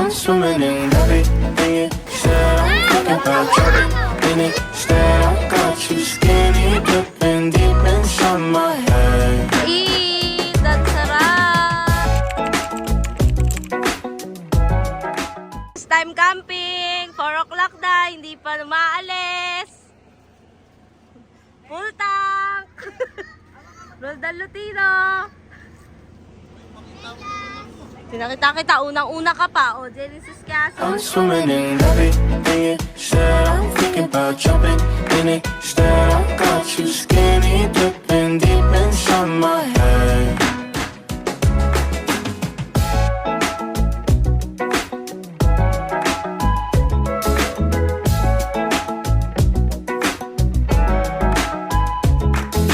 I'm swimming in everything you said. I'm thinking about jumping in it. Instead, I got you skinny dipping deep inside my head. Eat! Ang sarap! It's time camping! 4 o'clock na, hindi pa umaalis. Full tank! Roldan Lutino! Tinakita kita, unang-una ka pa. O, Genesis Castle. I'm swimming in everything you said. I'm thinking about jumping in it. Instead, I got you skinny dipping deep inside my head.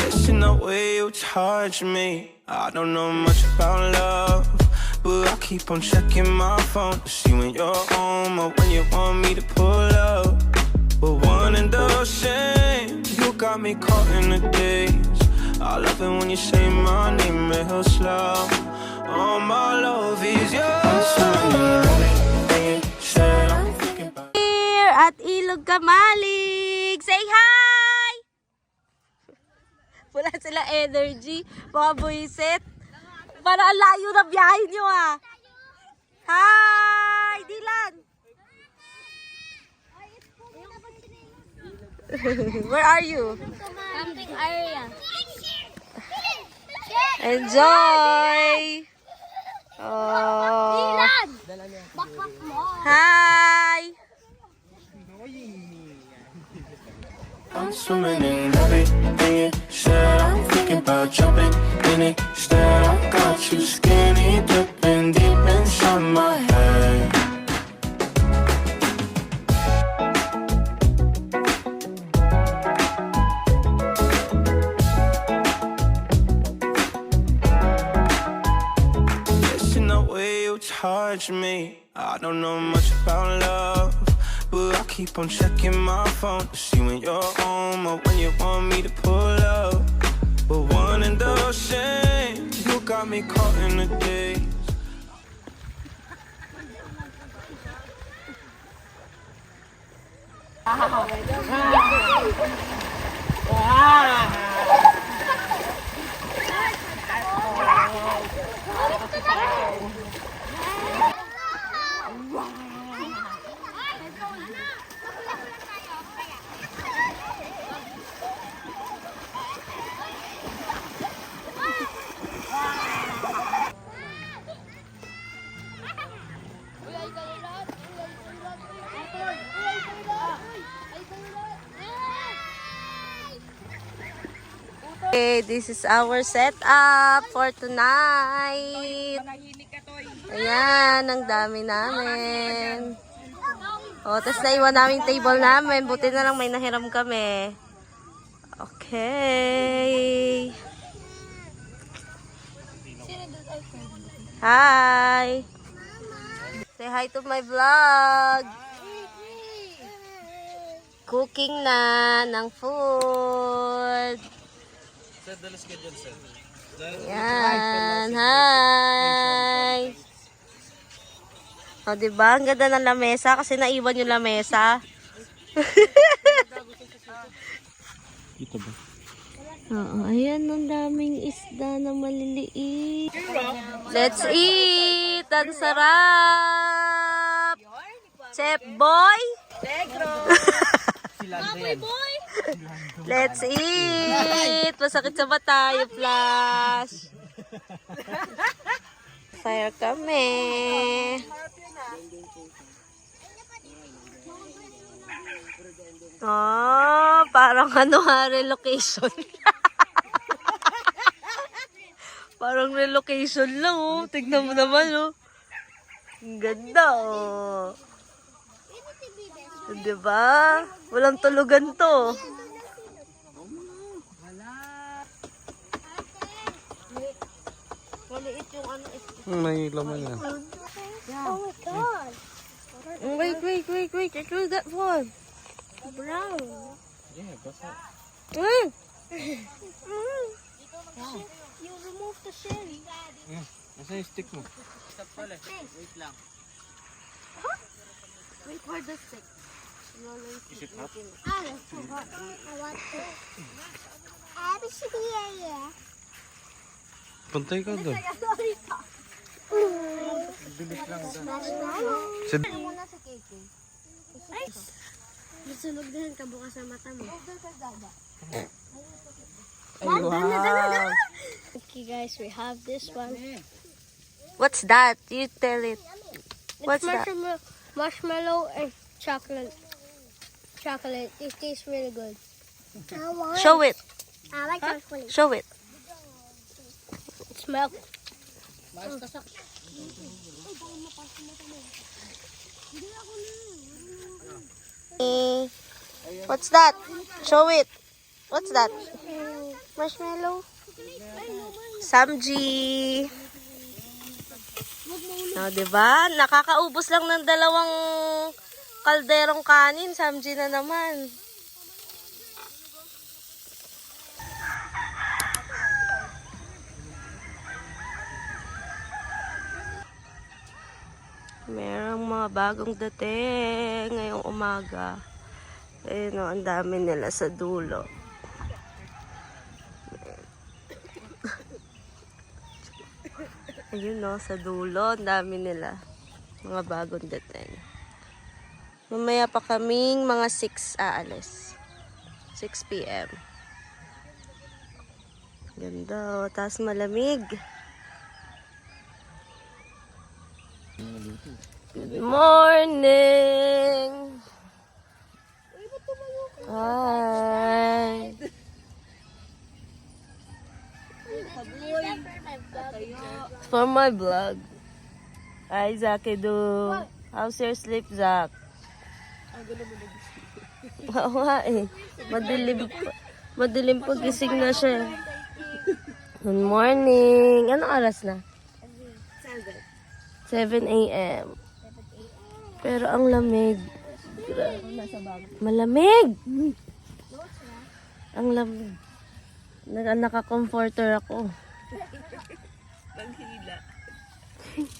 Listen the way you touch me. I don't know much about love, but I keep on checking my phone to see when you're home or when you want me to pull up. But one and the same, you got me caught in the days. I love it when you say my name real slow. All my love is yours. Here at Ilug Kamalig. Say hi! Wala sila energy. Mga buwisit. Para ang layo na biyahe nyo ah. Hi! Dylan! Where are you? Camping area. Enjoy! Oh. Backpack mo. Hi! I'm swimming in everything you said. I'm thinking about jumping in it. Instead, I got you skinny dipping deep inside my head. Listen the way you touch me. I don't know much about love, but I keep on checking my phone to see when you're home or when you want me to pull up. But one and the same, you got me caught in the days. Okay, this is our setup for tonight. Ayan, ang dami namin. O, tapos naiwan namin table namin. Buti na lang may nahiram kami. Okay. Hi. Say hi to my vlog. Cooking na ng food. Yan. Hi. O, diba? Ang ganda ng lamesa kasi naiwan yung lamesa. Ito ba? Oo, ayan, ang daming isda na maliliit. Let's eat! Ang sarap! Chef Boy! Boy! Let's eat! Masakit sa mata yung flash. Fire kami. Oh, parang ano ha, relocation. Parang relocation lang oh. Tignan mo naman oh. Ang ganda oh. Diba? Walang tulugan to. Maliit yung ano. May laman yan. Oh my god. Wait. I threw that one. Brown. Yeah, basta. You remove the shell. Nasa yung stick mo? Wait lang. Wait for the stick. Is it hot? Ah, it's too hot. I want to. Yeah. Pantay ka doon. Masunog din ka bukas sa mata mo. Wow. Okay guys, we have this one. What's that? You tell it. What's It's that? marshmallow and chocolate. Chocolate. It tastes really good. Show it. I like chocolate. Show it. It's milk. What's that? Show it. What's that? Marshmallow. Samji. Oh, diba? Nakakaubos lang ng 2 kalderong kanin. Samji na naman. Merong mga bagong dating ngayong umaga. Ayun o, ang dami nila sa dulo. Ayun o, sa dulo, ang dami nila. Mga bagong dating. Mamaya pa kaming mga 6 aalis. 6 p.m. Ganda o, taas malamig. Good morning! Hi! For my vlog. Hi, Zakidu. How's your sleep, Zak? Oo nga eh. Madilim pa gising na siya. Good morning. Anong oras na? 7 a.m. Pero ang lamig. Malamig! Ang lamig. Naka-comforter ako.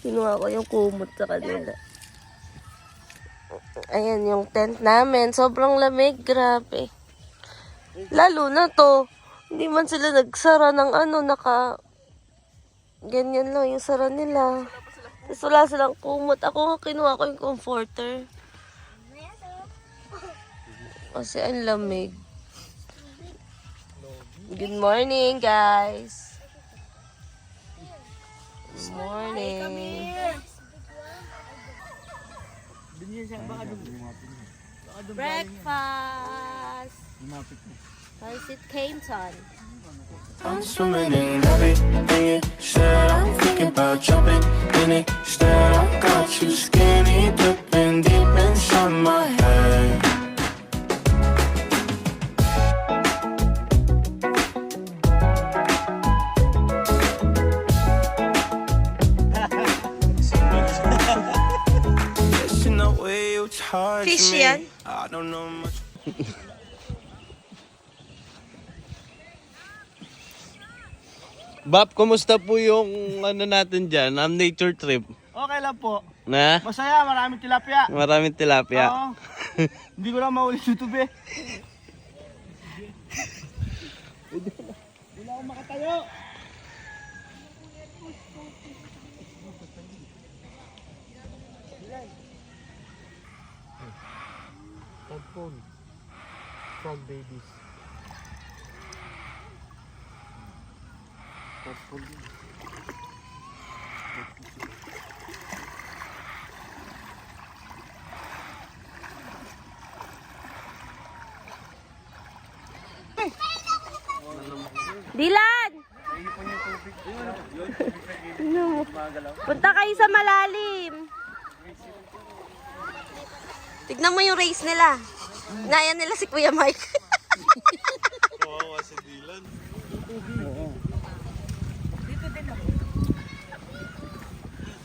Kinuha ko yung kumot sa kanila. Ayan yung tent namin. Sobrang lamig. Grabe. Lalo na to. Hindi man sila nagsara ng ganyan lang yung sara nila. Tapos wala silang kumot. Ako nga kinuha ko yung comforter. Kasi ang lamig. Good morning, guys. Good morning. Breakfast. How's it, Cainton? I'm swimming in everything you said. I'm thinking about jumping in it. Instead, I got you skinny dipping deep inside my head. Listen the way you touch Fish me. yan? I don't know much. Bap, kumusta po yung natin dyan? Nature trip. Okay lang po. Na? Masaya, maraming tilapia. Maraming tilapia. Oo. Hindi ko lang mahuli sa YouTube eh. Hindi na ako makatayo. Tadpole. Frog babies. Tadpole. Dilan! No. Punta kayo sa malalim. Tignan mo yung race nila. Naya nila si Kuya Mike. Kawawa si Dylan.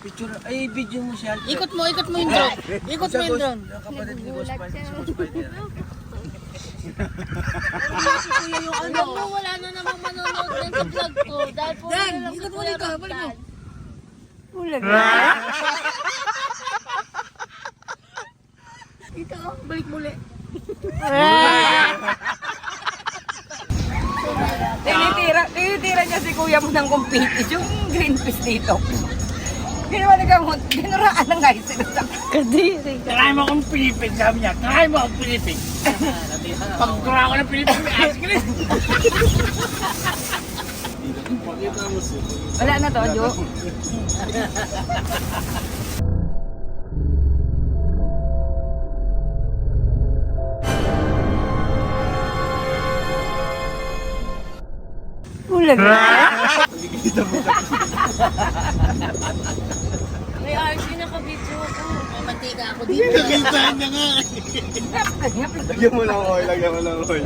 Picture, ay video mo siya. Ikot mo yung drone. Ikot mo yung drone. Kapatid ni Boss Spider. Alam mo, wala na namang manonood din sa vlog ko. Dahil po na lang sa Kuya Ramdan. Balik muli. Tinitira niya si kuya mo ng kumpitis, yung green peas dito. Ginawa na gamot, ginuraan ng guys. Kadiri. Try mo akong Pilipin, sabi niya. Try mo akong Pilipin. Pagkura ko ng Pilipin, may ice cream. Wala na to, Jo. Ulan na. May RC nakabidyo ako. May mantika ako dito. Kagitaan niya nga. Lagyan mo lang oil, lagyan mo lang oil.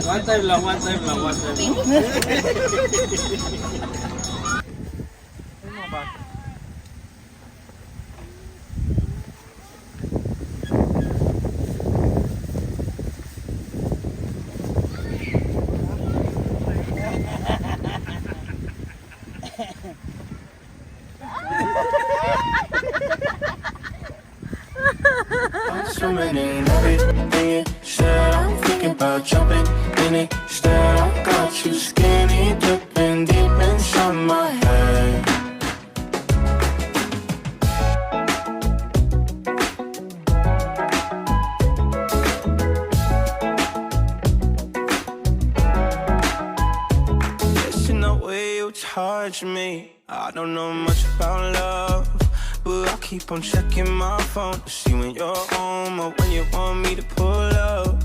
One time lang. I'm swimming in everything you said. I'm thinking about jumping in it. Instead, I got you skinny dipping deep inside my head. Listen the way you touch me. I don't know much about love, but I keep on checking my phone to see when you're home or when you want me to pull up.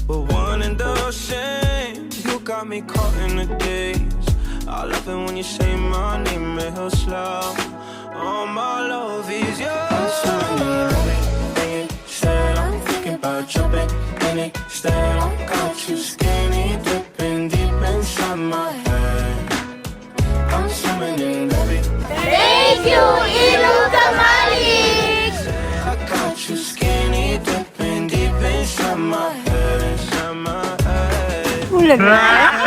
But one and the same, you got me caught in the days. I love it when you say my name real slow. All my love is yours. I'm swimming in everything you said. I'm thinking about jumping in it. Instead, I got you skinny dipping deep inside my head. I'm swimming in everything. Thank you, Ilug Kamalig! I got you skinny dipping deep inside my head, inside my head. Ulan na.